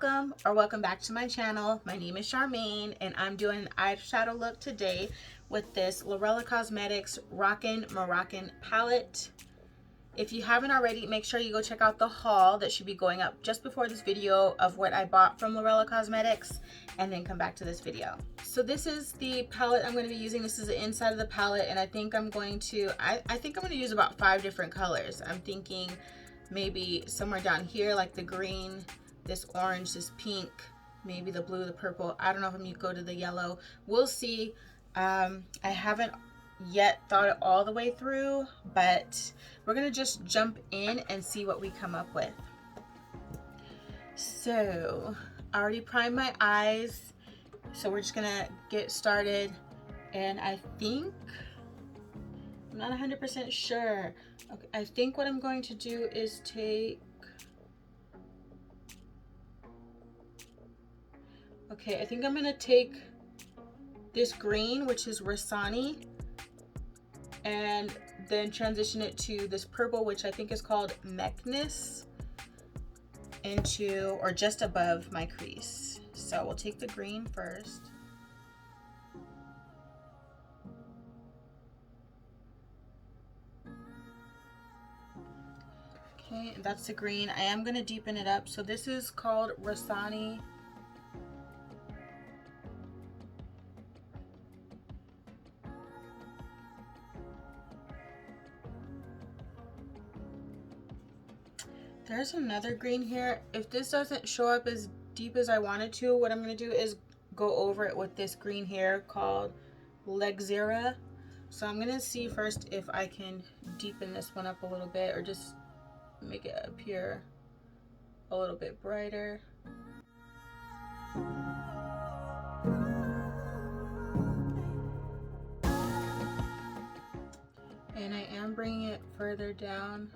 Welcome or welcome back to my channel. My name is Charmaine and I'm doing an eyeshadow look today with this Lurella Cosmetics Rockin Moroccan palette. If you haven't already, make sure you go check out the haul that should be going up just before this video of what I bought from Lurella Cosmetics, and then come back to this video. So this is the palette I'm going to be using. This is the inside of the palette, and I think I'm going to use about 5 different colors. I'm thinking maybe somewhere down here like the green, this orange, this pink, maybe the blue, the purple. I don't know if I'm going to go to the yellow. We'll see. I haven't yet thought it all the way through, but we're gonna just jump in and see what we come up with. So I already primed my eyes, so we're just gonna get started. And I think, I'm not 100% sure. Okay, I think what I'm going to do is take, I think I'm gonna take this green, which is Rasani, and then transition it to this purple, which I think is called Maxx, into or just above my crease. So we'll take the green first. Okay, that's the green. I am going to deepen it up. So this is called Rasani. There's another green here. If this doesn't show up as deep as I wanted to, what I'm going to do is go over it with this green here called Lexera. So I'm going to see first if I can deepen this one up a little bit, or just make it appear a little bit brighter. And I am bringing it further down,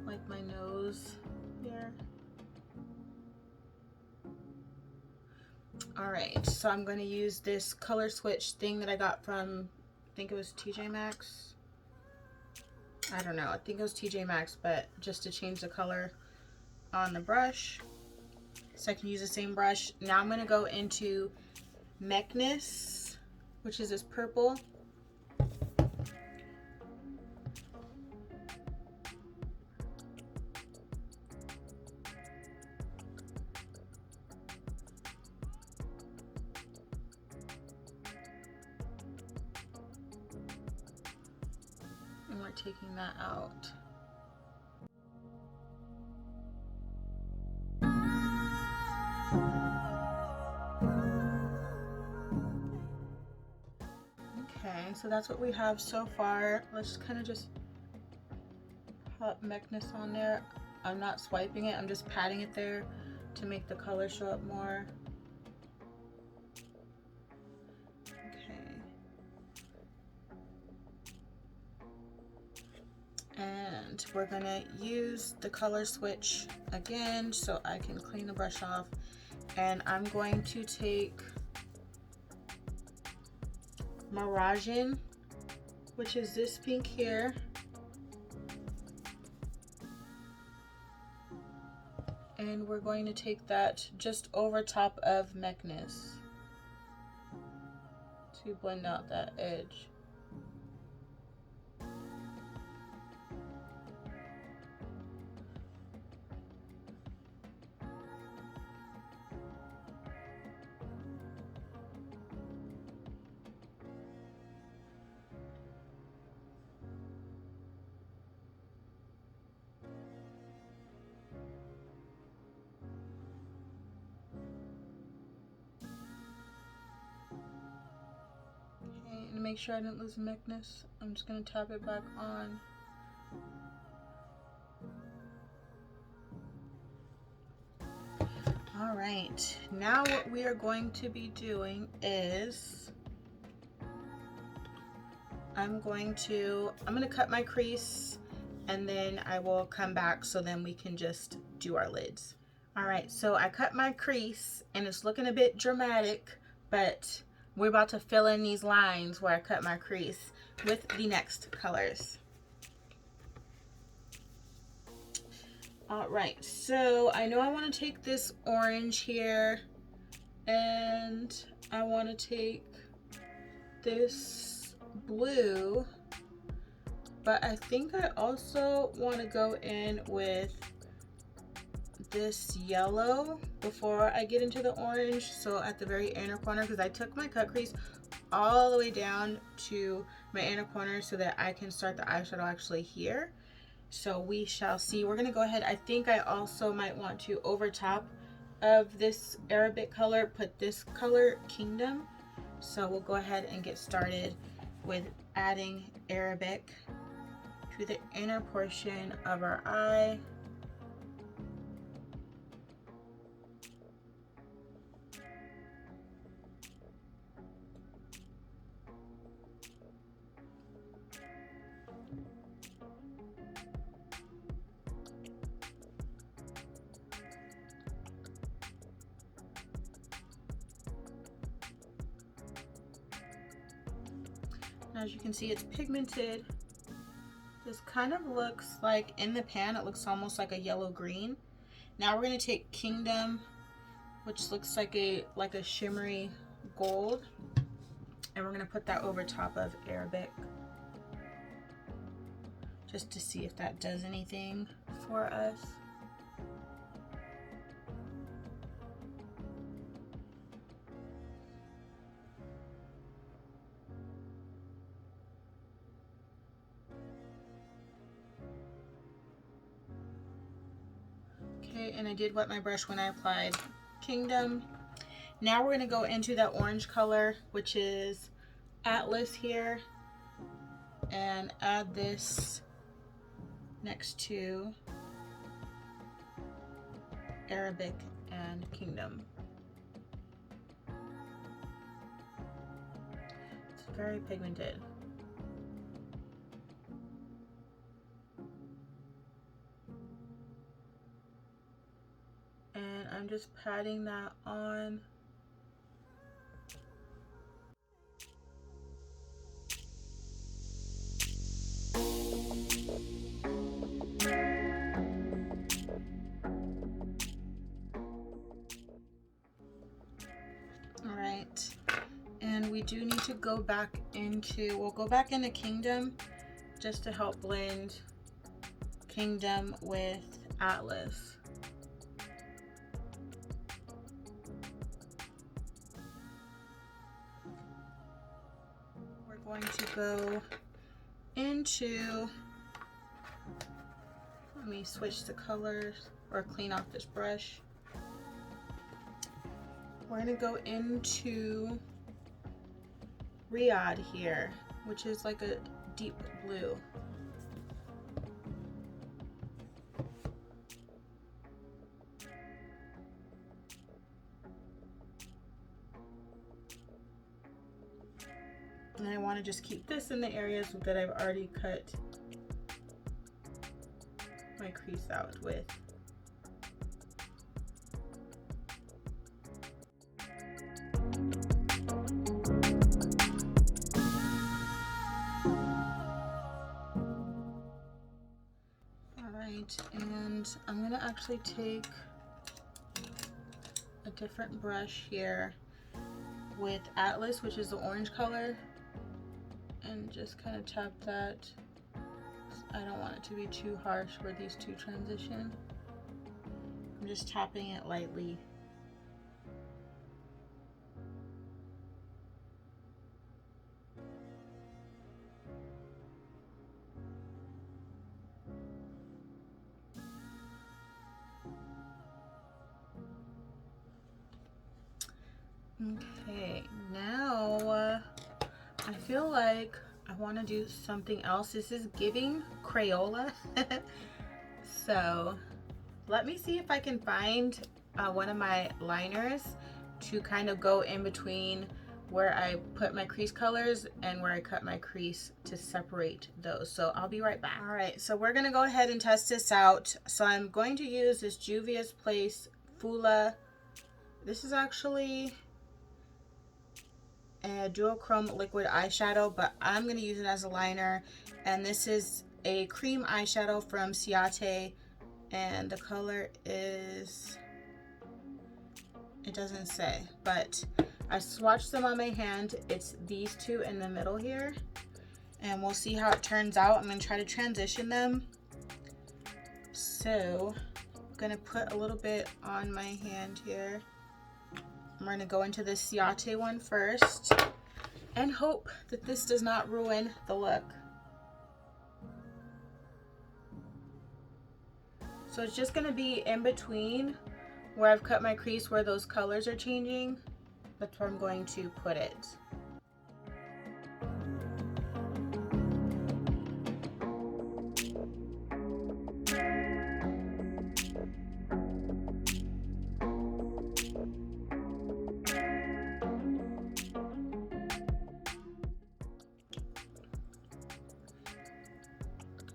like my nose here. All right, so I'm going to use this color switch thing that I got from, I think it was TJ Maxx. I don't know, I think it was TJ Maxx, but just to change the color on the brush, so I can use the same brush. Now I'm going to go into Maxx, which is this purple. And we're taking that out. Okay, so that's what we have so far. Let's kind of just pop Maxx on there. I'm not swiping it, I'm just patting it there to make the color show up more. And we're gonna use the color switch again so I can clean the brush off. And I'm going to take Miragin, which is this pink here, and we're going to take that just over top of Maxx to blend out that edge. And to make sure I didn't lose Maxx, I'm just going to tap it back on. All right, now what we are going to be doing is I'm going to cut my crease, and then I will come back so then we can just do our lids. All right, so I cut my crease and it's looking a bit dramatic, but we're about to fill in these lines where I cut my crease with the next colors. All right, so I know I want to take this orange here, and I want to take this blue, but I think I also want to go in with this yellow before I get into the orange. So at the very inner corner, because I took my cut crease all the way down to my inner corner so that I can start the eyeshadow actually here. So we shall see. We're gonna go ahead. I think I also might want to, over top of this Arabic color, put this color Kingdom. So we'll go ahead and get started with adding Arabic to the inner portion of our eye. As you can see, it's pigmented. This kind of looks like, in the pan, it looks almost like a yellow green. Now we're going to take Kingdom, which looks like a shimmery gold, and we're going to put that over top of Arabic just to see if that does anything for us. Okay, and I did wet my brush when I applied Kingdom. Now we're going to go into that orange color, which is Atlas here, and add this next to Arabic and Kingdom. It's very pigmented. And I'm just patting that on. All right, and we do need to go back into, we'll go back into Kingdom just to help blend Kingdom with Atlas. We're going to go into, let me switch the colors or clean off this brush. We're going to go into Riyadh here, which is like a deep blue. And I want to just keep this in the areas that I've already cut my crease out with. Alright, and I'm going to actually take a different brush here with Atlas, which is the orange color, and just kind of tap that. I don't want it to be too harsh where these two transition. I'm just tapping it lightly. Okay, now I feel like I want to do something else. This is giving Crayola. So let me see if I can find one of my liners to kind of go in between where I put my crease colors and where I cut my crease to separate those. So I'll be right back. All right, so we're gonna go ahead and test this out. So I'm going to use this Juvia's Place Fula. This is actually a duochrome liquid eyeshadow, but I'm going to use it as a liner. And this is a cream eyeshadow from Cece, and the color is, it doesn't say, but I swatched them on my hand. It's these two in the middle here, and we'll see how it turns out. I'm gonna try to transition them. So I'm gonna put a little bit on my hand here. I'm gonna go into the Ciate one first and hope that this does not ruin the look. So it's just gonna be in between where I've cut my crease, where those colors are changing. That's where I'm going to put it.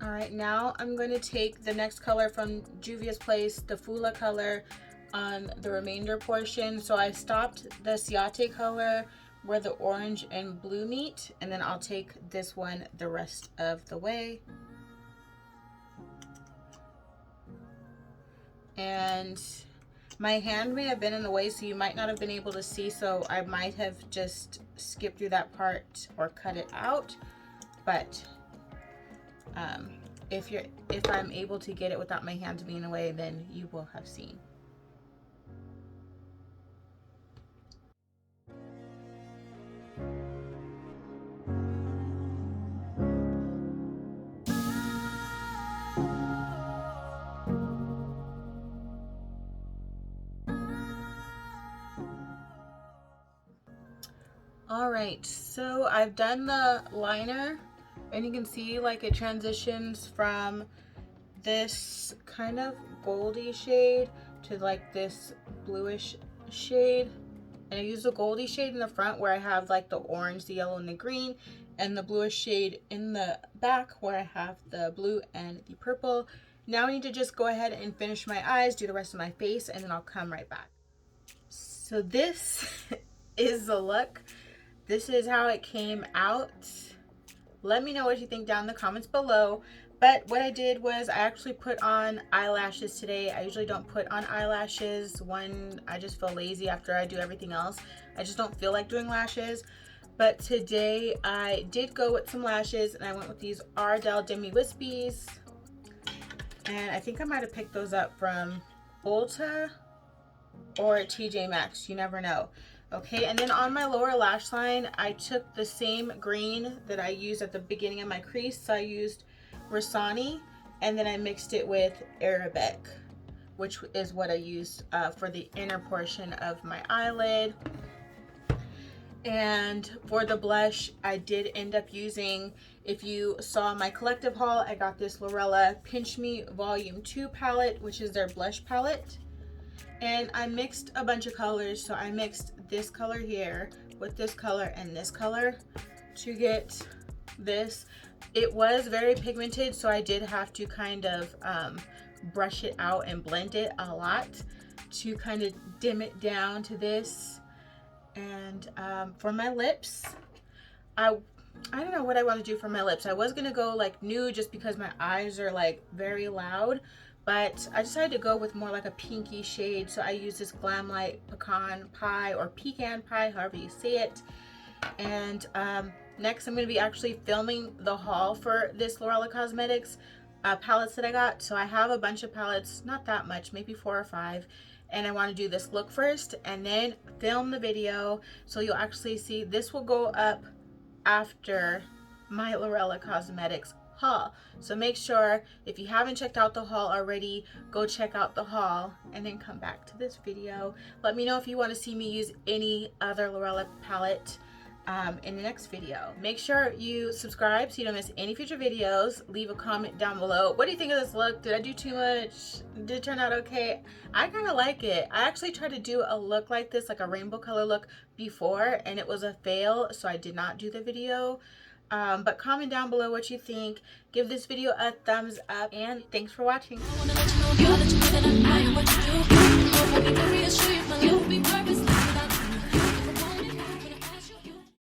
All right, now I'm going to take the next color from Juvia's Place, the Fula color, on the remainder portion. So I stopped the Ciate color where the orange and blue meet, and then I'll take this one the rest of the way. And my hand may have been in the way, so you might not have been able to see, so I might have just skipped through that part or cut it out. But if I'm able to get it without my hands being away, then you will have seen. All right, so I've done the liner, and you can see like it transitions from this kind of goldy shade to like this bluish shade. And I use the goldy shade in the front where I have like the orange, the yellow, and the green, and the bluish shade in the back where I have the blue and the purple. Now I need to just go ahead and finish my eyes, do the rest of my face, and then I'll come right back. So this is the look. This is how it came out. Let me know what you think down in the comments below. But what I did was I actually put on eyelashes today. I usually don't put on eyelashes when I just feel lazy after I do everything else. I just don't feel like doing lashes. But today I did go with some lashes, and I went with these Ardell Demi Wispies. And I think I might have picked those up from Ulta or TJ Maxx. You never know. Okay, and then on my lower lash line, I took the same green that I used at the beginning of my crease. So I used Rasani, and then I mixed it with Arabic, which is what I used for the inner portion of my eyelid. And for the blush, I did end up using, if you saw my collective haul, I got this Lurella Pinch Me Volume 2 palette, which is their blush palette. And I mixed a bunch of colors. So I mixed this color here with this color and this color to get this. It was very pigmented, so I did have to kind of brush it out and blend it a lot to kind of dim it down to this. And for my lips, I don't know what I want to do for my lips. I was gonna go like nude just because my eyes are like very loud, but I decided to go with more like a pinky shade. So I use this Glam Light Pecan Pie, or Pecan Pie, however you say it. And next I'm going to be actually filming the haul for this Lurella Cosmetics palettes that I got. So I have a bunch of palettes, not that much, maybe 4 or 5. And I want to do this look first and then film the video. So you'll actually see, this will go up after my Lurella Cosmetics haul. So make sure, if you haven't checked out the haul already, go check out the haul and then come back to this video. Let me know if you want to see me use any other Lurella palette in the next video. Make sure you subscribe so you don't miss any future videos. Leave a comment down below. What do you think of this look? Did I do too much? Did it turn out okay? I kind of like it. I actually tried to do a look like this, like a rainbow color look before, and it was a fail, so I did not do the video. But comment down below what you think. Give this video a thumbs up, and thanks for watching.